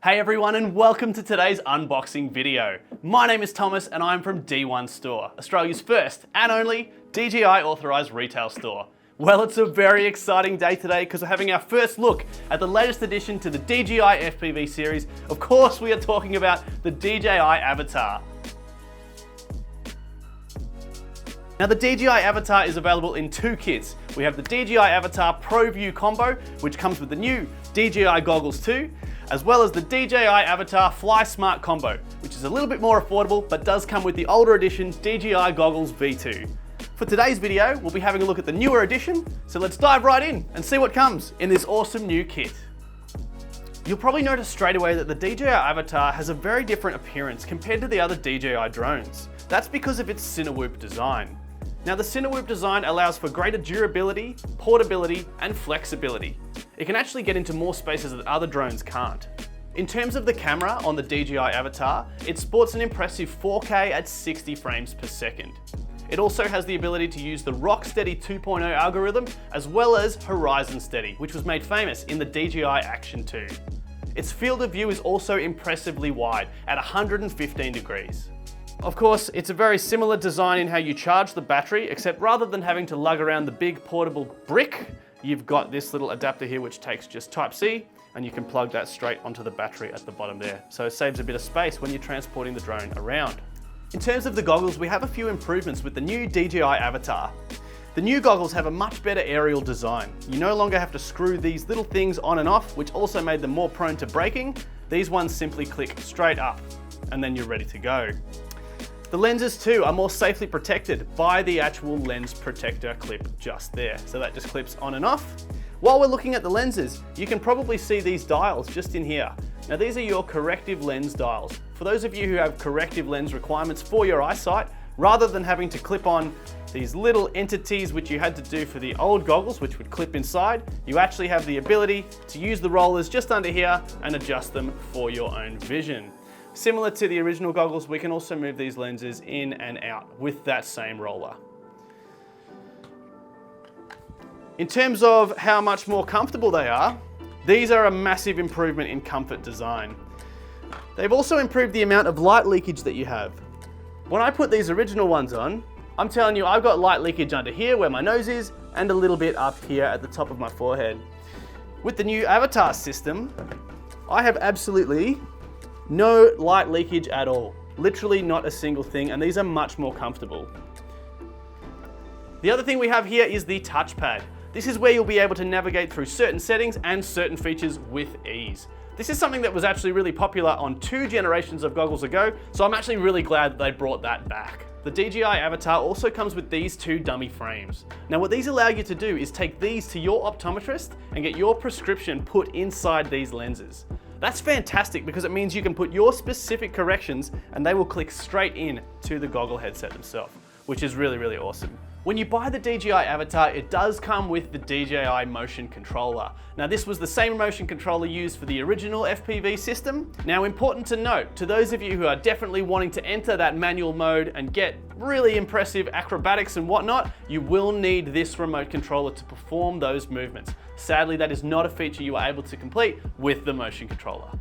Hey everyone, and welcome to today's unboxing video. My name is Thomas and I'm from D1 Store, Australia's first and only DJI Authorised Retail Store. Well, it's a very exciting day today because we're having our first look at the latest addition to the DJI FPV series. Of course, we are talking about the DJI Avata. Now, the DJI Avata is available in two kits. We have the DJI Avata Pro View Combo, which comes with the new DJI Goggles 2, as well as the DJI Avata Fly Smart Combo, which is a little bit more affordable, but does come with the older edition DJI Goggles V2. For today's video, we'll be having a look at the newer edition, so let's dive right in and see what comes in this awesome new kit. You'll probably notice straight away that the DJI Avata has a very different appearance compared to the other DJI drones. That's because of its Cinewhoop design. Now, the Cinewhoop design allows for greater durability, portability, and flexibility. It can actually get into more spaces that other drones can't. In terms of the camera on the DJI Avata, it sports an impressive 4K at 60 frames per second. It also has the ability to use the Rocksteady 2.0 algorithm, as well as Horizon Steady, which was made famous in the DJI Action 2. Its field of view is also impressively wide at 115 degrees. Of course, it's a very similar design in how you charge the battery, except rather than having to lug around the big portable brick, you've got this little adapter here which takes just Type-C, and you can plug that straight onto the battery at the bottom there. So it saves a bit of space when you're transporting the drone around. In terms of the goggles, we have a few improvements with the new DJI Avata. The new goggles have a much better aerial design. You no longer have to screw these little things on and off, which also made them more prone to breaking. These ones simply click straight up, and then you're ready to go. The lenses too are more safely protected by the actual lens protector clip just there. So that just clips on and off. While we're looking at the lenses, you can probably see these dials just in here. Now, these are your corrective lens dials. For those of you who have corrective lens requirements for your eyesight, rather than having to clip on these little entities which you had to do for the old goggles, which would clip inside, you actually have the ability to use the rollers just under here and adjust them for your own vision. Similar to the original goggles, we can also move these lenses in and out with that same roller. In terms of how much more comfortable they are, these are a massive improvement in comfort design. They've also improved the amount of light leakage that you have. When I put these original ones on, I'm telling you, I've got light leakage under here where my nose is and a little bit up here at the top of my forehead. With the new Avatar system, I have absolutely no light leakage at all. Literally not a single thing, and these are much more comfortable. The other thing we have here is the Touchpad. This is where you'll be able to navigate through certain settings and certain features with ease. This is something that was actually really popular on 2 generations of goggles ago, so I'm actually really glad that they brought that back. The DJI Avata also comes with these 2 dummy frames. Now, what these allow you to do is take these to your optometrist and get your prescription put inside these lenses. That's fantastic because it means you can put your specific corrections and they will click straight in to the goggle headset themselves, which is really, really awesome. When you buy the DJI Avata, it does come with the DJI motion controller. Now, this was the same motion controller used for the original FPV system. Now, important to note, to those of you who are definitely wanting to enter that manual mode and get really impressive acrobatics and whatnot, you will need this remote controller to perform those movements. Sadly, that is not a feature you are able to complete with the motion controller.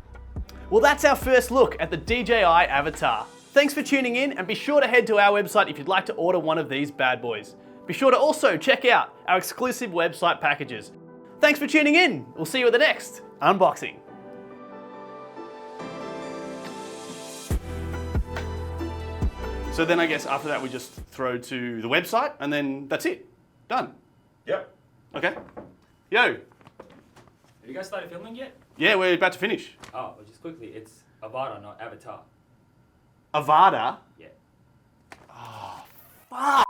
Well, that's our first look at the DJI Avata. Thanks for tuning in, and be sure to head to our website if you'd like to order one of these bad boys. Be sure to also check out our exclusive website packages. Thanks for tuning in. We'll see you at the next unboxing. So then I guess after that we just throw to the website and then that's it. Done. Yep. Okay. Yo. Have you guys started filming yet? Yeah, we're about to finish. Oh, well, just quickly, it's Avata, not Avatar. Avata? Yeah. Oh, fuck.